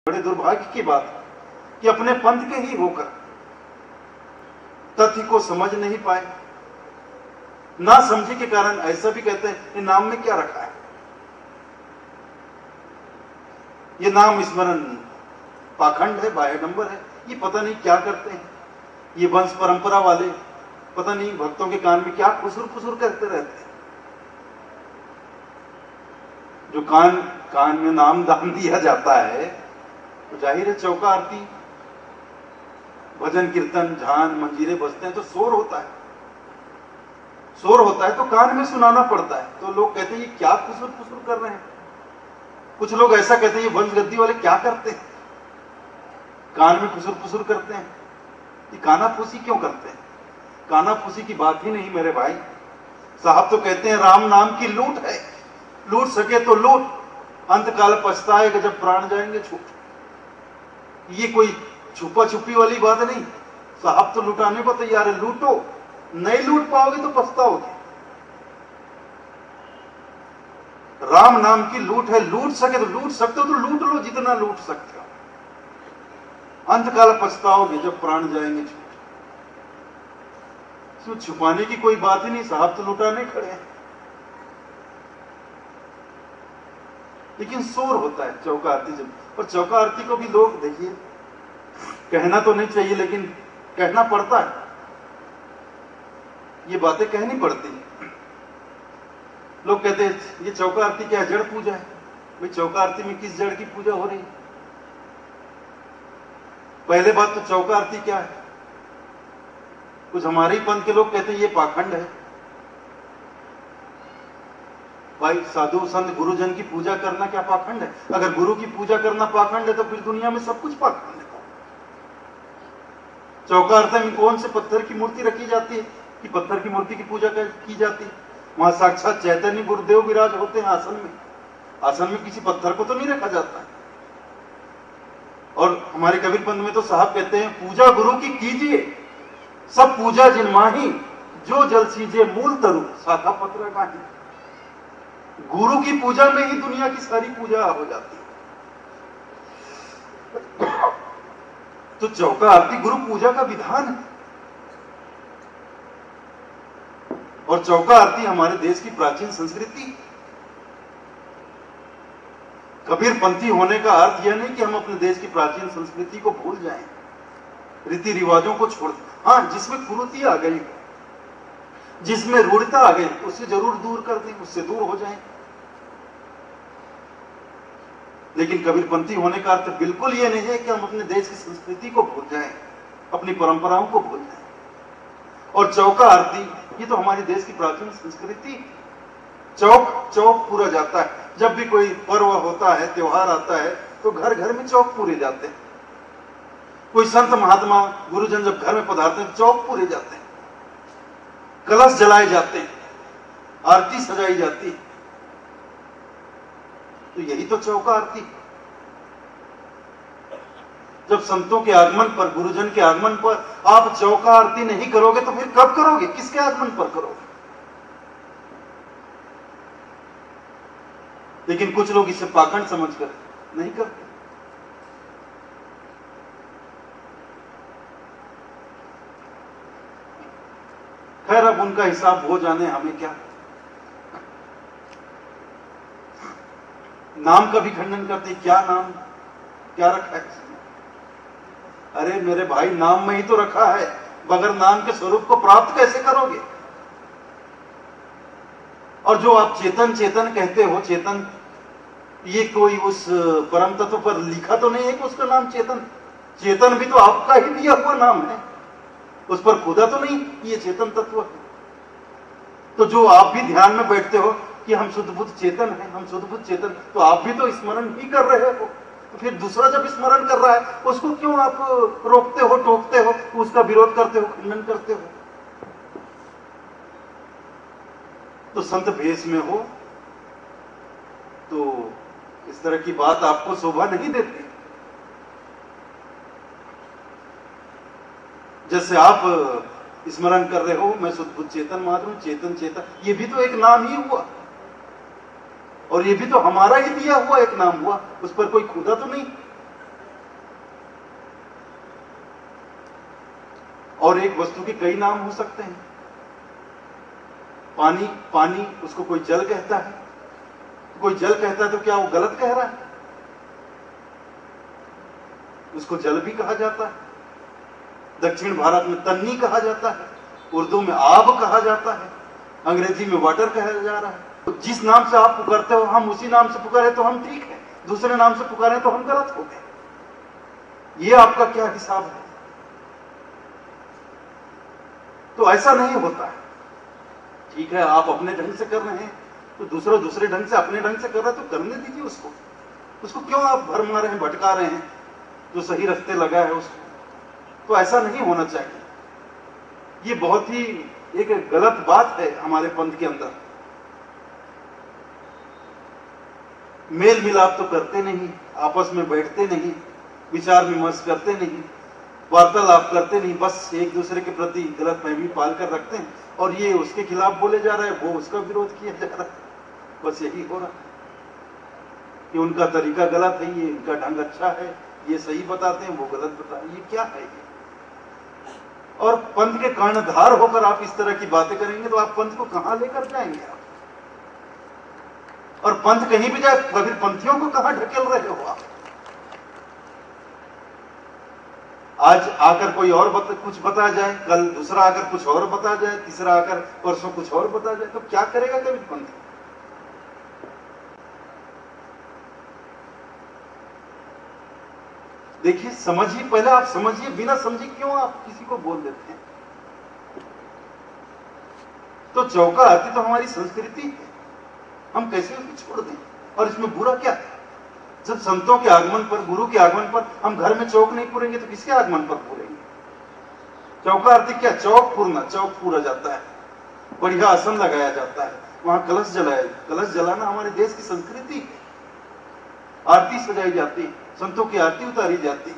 बड़े दुर्भाग्य की बात है कि अपने पंथ के ही होकर तथ्य को समझ नहीं पाए। ना समझे के कारण ऐसा भी कहते हैं ये नाम में क्या रखा है, ये नाम स्मरण पाखंड है, बाह्य नंबर है, ये पता नहीं क्या करते हैं। ये वंश परंपरा वाले पता नहीं भक्तों के कान में क्या फुसुर फुसुर करते रहते हैं। जो कान में नाम दान दिया जाता है तो जाहिर है चौका आरती भजन कीर्तन झान मंजीरे बजते हैं तो शोर होता है, शोर होता है तो कान में सुनाना पड़ता है। तो लोग कहते हैं ये क्या फुसुर फुसुर कर रहे हैं। कुछ लोग ऐसा कहते हैं ये वंश गद्दी वाले क्या करते हैं, कान में फुसुर फुसुर करते हैं। ये कानाफूसी क्यों करते हैं? कानाफूसी की बात ही नहीं मेरे भाई साहब। तो कहते हैं राम नाम की लूट है, लूट सके तो लूट, अंत काल पछताएगा जब प्राण जाएंगे छूट। ये कोई छुपा छुपी वाली बात नहीं, साहब तो लुटाने को तैयार है। लूटो, नहीं लूट पाओगे तो पछताओगे। राम नाम की लूट है, लूट सके तो लूट सकते हो तो लूट लो जितना लूट सकते हो, अंत काल पछताओगे जब प्राण जाएंगे छूट। तो छुपाने की कोई बात ही नहीं, साहब तो लुटाने खड़े हैं। लेकिन शोर होता है चौका आरती जब, और चौका आरती को भी लोग देखिए कहना तो नहीं चाहिए लेकिन कहना पड़ता है, ये बातें कहनी पड़ती है। लोग कहते हैं ये चौका आरती क्या है, जड़ पूजा है। भाई चौका आरती में किस जड़ की पूजा हो रही है? पहले बात तो चौका आरती क्या है? कुछ हमारे ही पंथ के लोग कहते हैं ये पाखंड है। भाई साधु संत गुरुजन की पूजा करना क्या पाखंड है? अगर गुरु की पूजा करना पाखंड है तो फिर दुनिया में सब कुछ पाखंड है। चौका आरती में कौन से पत्थर की मूर्ति रखी जाती है कि पत्थर की मूर्ति की पूजा की जाती है? वहां साक्षात चैतन्य गुरुदेव विराज होते हैं आसन में, आसन में किसी पत्थर को तो नहीं रखा जाता है। और हमारे कबीर पंथ में तो साहब कहते हैं पूजा गुरु की कीजिए, सब पूजा जिन माही, जो जल सीजे मूल तरु शाखा पत्र काही। गुरु की पूजा में ही दुनिया की सारी पूजा हो जाती है। तो चौका आरती गुरु पूजा का विधान है। और चौका आरती हमारे देश की प्राचीन संस्कृति। कबीर पंथी होने का अर्थ यह नहीं कि हम अपने देश की प्राचीन संस्कृति को भूल जाएं, रीति रिवाजों को छोड़ दें। हाँ, जिसमें कुरीति आ गई, जिसमें रूढ़ता आ गई, उसे जरूर दूर कर दें, उससे दूर हो जाएं। लेकिन कबीरपंथी होने का अर्थ बिल्कुल ये नहीं है कि हम अपने देश की संस्कृति को भूल जाएं, अपनी परंपराओं को भूल जाएं। और चौका आरती ये तो हमारे देश की प्राचीन संस्कृति। चौक चौक पूरा जाता है, जब भी कोई पर्व होता है, त्योहार आता है तो घर घर में चौक पूरे जाते हैं। कोई संत महात्मा गुरुजन जब घर में पधारते हैं चौक पूरे जाते हैं, कलश जलाए जाते हैं, आरती सजाई जाती है। तो यही तो चौका आरती। जब संतों के आगमन पर, गुरुजन के आगमन पर आप चौका आरती नहीं करोगे तो फिर कब करोगे? किसके आगमन पर करोगे? लेकिन कुछ लोग इसे पाखंड समझकर नहीं करते। खैर अब उनका हिसाब हो जाने, हमें क्या। नाम का भी खंडन करते, क्या नाम क्या रखा है? अरे मेरे भाई नाम में ही तो रखा है, बगैर नाम के स्वरूप को प्राप्त कैसे करोगे? और जो आप चेतन चेतन कहते हो, चेतन ये कोई उस परम तत्व पर लिखा तो नहीं है कि उसका नाम चेतन। चेतन भी तो आपका ही दिया हुआ नाम है, उस पर खुदा तो नहीं ये चेतन तत्व है। तो जो आप भी ध्यान में बैठते हो कि हम शुद्ध बुद्ध चेतन हैं, हम शुद्ध बुद्ध चेतन, तो आप भी तो स्मरण ही कर रहे हो। तो फिर दूसरा जब स्मरण कर रहा है उसको क्यों आप रोकते हो, टोकते हो, उसका विरोध करते हो, खंडन करते हो? तो संत भेष में हो तो इस तरह की बात आपको शोभा नहीं देती। जैसे आप स्मरण कर रहे हो मैं शुद्ध बुद्ध चेतन मात्र हूं, चेतन चेतन, ये भी तो एक नाम ही हुआ, और ये भी तो हमारा ही दिया हुआ एक नाम हुआ, उस पर कोई खुदा तो नहीं। और एक वस्तु के कई नाम हो सकते हैं। पानी, पानी उसको कोई जल कहता है, कोई जल कहता है तो क्या वो गलत कह रहा है? उसको जल भी कहा जाता है। दक्षिण भारत में तन्नी कहा जाता है, उर्दू में आब कहा जाता है, अंग्रेजी में वाटर कहा जा रहा है। तो जिस नाम से आप पुकारते हो हम उसी नाम से पुकारे तो हम ठीक है, दूसरे नाम से पुकारे तो हम गलत हो गए। ये आपका क्या हिसाब है? तो ऐसा नहीं होता है। ठीक है, आप अपने ढंग से कर रहे हैं तो दूसरा दूसरे ढंग से, अपने ढंग से कर रहा है तो करने दीजिए उसको क्यों आप भरमा रहे हैं, भटका रहे हैं? जो सही रास्ते लगा है उसको, तो ऐसा नहीं होना चाहिए। ये बहुत ही एक गलत बात है हमारे पंथ के अंदर। मेल मिलाप तो करते नहीं, आपस में बैठते नहीं, विचार विमर्श करते नहीं, वार्तालाप करते नहीं, बस एक दूसरे के प्रति गलत फहमी पाल कर रखते हैं और ये उसके खिलाफ बोले जा रहा है, वो उसका विरोध किया जा रहा है। बस यही हो रहा है कि उनका तरीका गलत है, ये इनका ढंग अच्छा है, ये सही बताते हैं, वो गलत बताते हैं। ये क्या है ये? और पंथ के कर्णधार होकर आप इस तरह की बातें करेंगे तो आप पंथ को कहां लेकर जाएंगे आप? और पंथ कहीं भी जाए फिर पंथियों को कहां ढकेल रहे हो आप? आज आकर कोई और कुछ बता जाए, कल दूसरा आकर कुछ और बता जाए, तीसरा आकर परसों कुछ और बता जाए, तो क्या करेगा कभी पंथ? देखिए, समझिए, पहले आप समझिए, बिना समझे क्यों आप किसी को बोल देते हैं? तो चौका आरती तो हमारी संस्कृति है, हम कैसे उसको छोड़ दें? और इसमें बुरा क्या है? जब संतों के आगमन पर, गुरु के आगमन पर हम घर में चौक नहीं पूरेंगे तो किसके आगमन पर पूरेंगे? चौका आरती क्या? चौक पूरना, चौक पूरा जाता है, बढ़िया आसन लगाया जाता है, वहां कलश जलाया, कलश जलाना हमारे देश की संस्कृति है। आरती सजाई जाती है, संतों की आरती उतारी जाती है,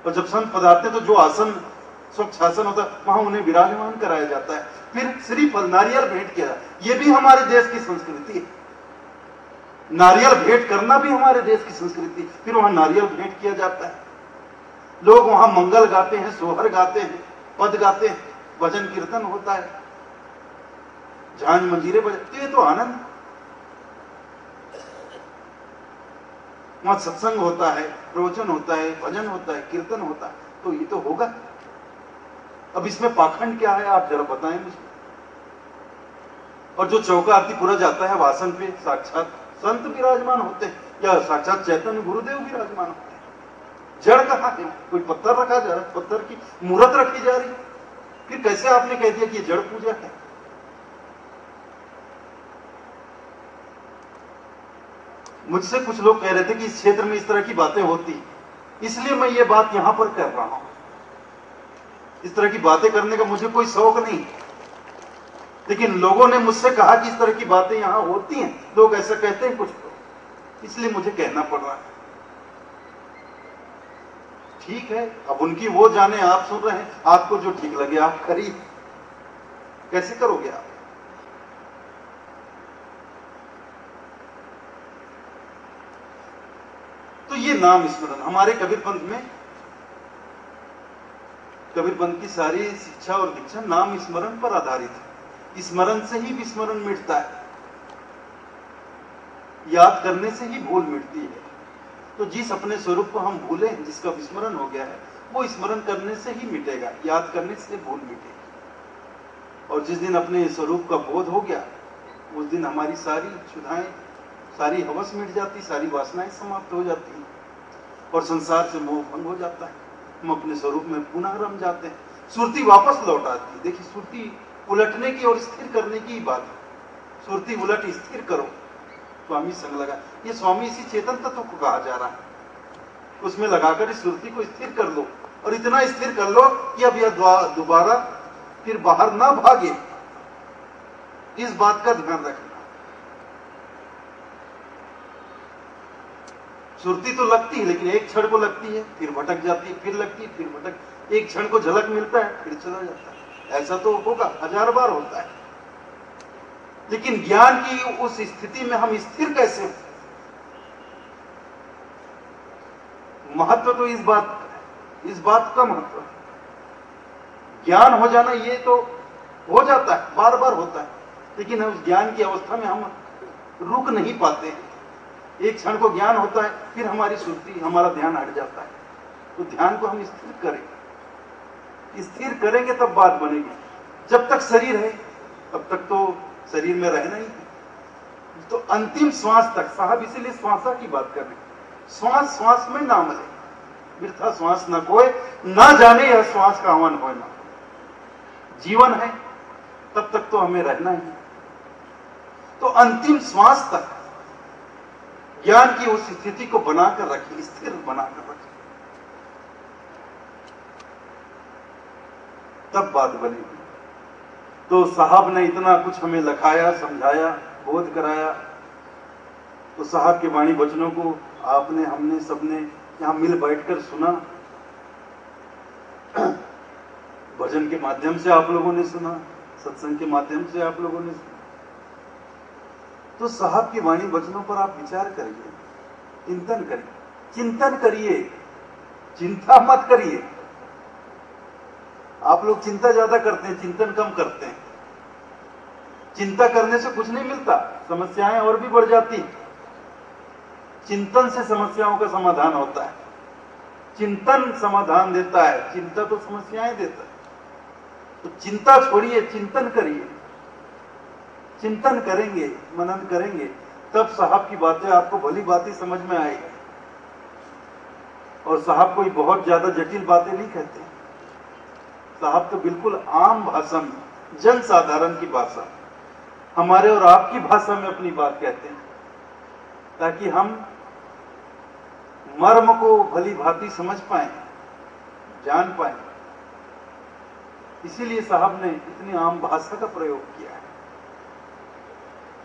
और जब संत पधारते तो जो आसन, स्वच्छ आसन होता है, वहां उन्हें विराजमान कराया जाता है, फिर श्रीफल नारियल भेंट किया। ये भी हमारे देश की संस्कृति है। नारियल भेंट करना भी हमारे देश की संस्कृति, फिर वहां नारियल भेंट किया जाता है। लोग वहां मंगल गाते हैं, सोहर गाते हैं, पद गाते हैं, भजन कीर्तन होता है, झांझ मंजीरे बजते, ये तो आनंद। वहां सत्संग होता है, प्रवचन होता है, भजन होता है, कीर्तन होता है, तो ये तो होगा। अब इसमें पाखंड क्या है आप जरा बताएं मुझे। और जो चौका आरती पूरा जाता है, वासन पे साक्षात संत विराजमान होते हैं या साक्षात चैतन्य गुरुदेव विराजमान होते हैं। जड़ कहां है? कोई पत्थर रखा जा रहा है, पत्थर की मूर्त रखी जा रही है, फिर कैसे आपने कह दिया कि ये जड़ पूजा है? मुझसे कुछ लोग कह रहे थे कि इस क्षेत्र में इस तरह की बातें होती, इसलिए मैं ये बात यहां पर कर रहा हूं। इस तरह की बातें करने का मुझे कोई शौक नहीं, लेकिन लोगों ने मुझसे कहा कि इस तरह की बातें यहां होती हैं, लोग ऐसा कहते हैं कुछ लोग, इसलिए मुझे कहना पड़ रहा है। ठीक है, अब उनकी वो जाने, आप सुन रहे हैं, आपको जो ठीक लगे आप करिए। कैसे करोगे आप? तो ये नाम स्मरण हमारे कबीरपंथ में, कबीरपंथ की सारी शिक्षा और दीक्षा नाम स्मरण पर आधारित है। स्मरण से ही विस्मरण मिटता है, याद करने से ही भूल मिटती है। तो जिस अपने स्वरूप को हम भूले, जिसका विस्मरण हो गया है, वो स्मरण करने से ही मिटेगा, याद करने से भूल मिटेगी। और जिस दिन अपने स्वरूप का बोध हो गया, उस दिन हमारी सारी क्षुधाएं, सारी हवस मिट जाती, सारी वासनाएं समाप्त हो जाती हैं और संसार से मोह भंग हो जाता है। हम अपने स्वरूप में पुनः रम जाते हैं, सुरती वापस लौट आती है। देखिए, सुरती उलटने की और स्थिर करने की बात है। सुरती उलट स्थिर करो, स्वामी संग लगा। ये स्वामी इसी चेतन तत्व को कहा जा रहा है, उसमें लगाकर इस सुरती को स्थिर कर लो, और इतना स्थिर कर लो कि अब यह दोबारा फिर बाहर ना भागे। इस बात का ध्यान रखना। सुरती तो लगती है, लेकिन एक क्षण को लगती है, फिर भटक जाती है, फिर लगती है, फिर भटक, एक क्षण को झलक मिलता है, फिर चला जाता है। ऐसा तो होगा, 1000 बार होता है। लेकिन ज्ञान की उस स्थिति में हम स्थिर कैसे हो? महत्व तो इस बात का है इस बात का महत्व है। ज्ञान हो जाना ये तो हो जाता है, बार बार होता है, लेकिन उस ज्ञान की अवस्था में हम रुक नहीं पाते हैं। एक क्षण को ज्ञान होता है, फिर हमारी सुर्ती, हमारा ध्यान हट जाता है। तो ध्यान को हम स्थिर करें, स्थिर करेंगे तब बात बनेगी। जब तक शरीर है तब तक तो शरीर में रहना ही है। तो अंतिम श्वास तक, साहब इसीलिए श्वासा की बात कर रहे हैं, श्वास श्वास में नाम ले, वृथा श्वास न कोय, ना जाने यह श्वास का हवन हो ना। जीवन है तब तक तो हमें रहना ही है। तो अंतिम श्वास तक ज्ञान की उस स्थिति को बनाकर रखें, स्थिर बनाकर रखें, तब बात बनेगी। तो साहब ने इतना कुछ हमें लखाया, समझाया, बोध कराया। तो साहब के वाणी वचनों को आपने, हमने, सबने यहां मिल बैठकर सुना। भजन के माध्यम से आप लोगों ने सुना, सत्संग के माध्यम से आप लोगों ने सुना। तो साहब की वाणी वचनों पर आप विचार करिए, चिंतन करिए, चिंतन करिए, चिंता मत करिए। आप लोग चिंता ज्यादा करते हैं, चिंतन कम करते हैं। चिंता करने से कुछ नहीं मिलता, समस्याएं और भी बढ़ जाती। चिंतन से समस्याओं का समाधान होता है। चिंतन समाधान देता है, चिंता तो समस्याएं देता है। तो चिंता छोड़िए, चिंतन करिए। चिंतन करेंगे, मनन करेंगे, तब साहब की बातें आपको भली बातें समझ में आएगी। और साहब कोई बहुत ज्यादा जटिल बातें नहीं कहते। साहब तो बिल्कुल आम भाषा में, जन साधारण की भाषा, हमारे और आपकी भाषा में अपनी बात कहते हैं, ताकि हम मर्म को भली भांति समझ पाए, जान पाए। इसीलिए साहब ने इतनी आम भाषा का प्रयोग किया है।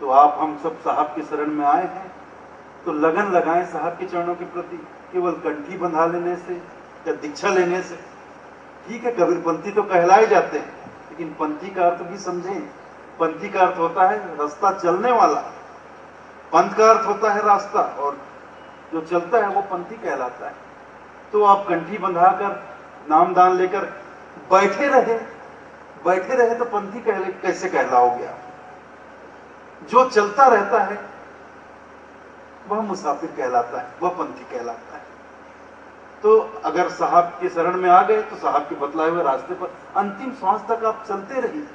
तो आप, हम सब साहब के शरण में आए हैं, तो लगन लगाएं साहब के चरणों के प्रति। केवल कंठी बंधा लेने से या दीक्षा लेने से, ठीक है, कबीरपंथी तो कहलाए जाते हैं, लेकिन पंथी का अर्थ भी समझें। पंथी का अर्थ होता है रास्ता चलने वाला, पंथ का अर्थ होता है रास्ता, और जो चलता है वो पंथी कहलाता है। तो आप कंठी बंधाकर, नामदान लेकर बैठे रहे तो पंथी कैसे कहलाओगे आप? जो चलता रहता है वह मुसाफिर कहलाता है, वह पंथी कहलाता है। तो अगर साहब के शरण में आ गए तो साहब के बतलाए हुए रास्ते पर अंतिम श्वास तक आप चलते रहिए,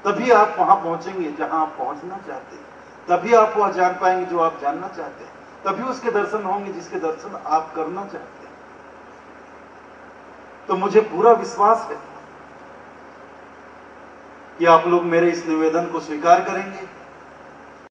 तभी आप वहां पहुंचेंगे जहां आप पहुंचना चाहते हैं। तभी आप वह जान पाएंगे जो आप जानना चाहते हैं। तभी उसके दर्शन होंगे जिसके दर्शन आप करना चाहते हैं। तो मुझे पूरा विश्वास है कि आप लोग मेरे इस निवेदन को स्वीकार करेंगे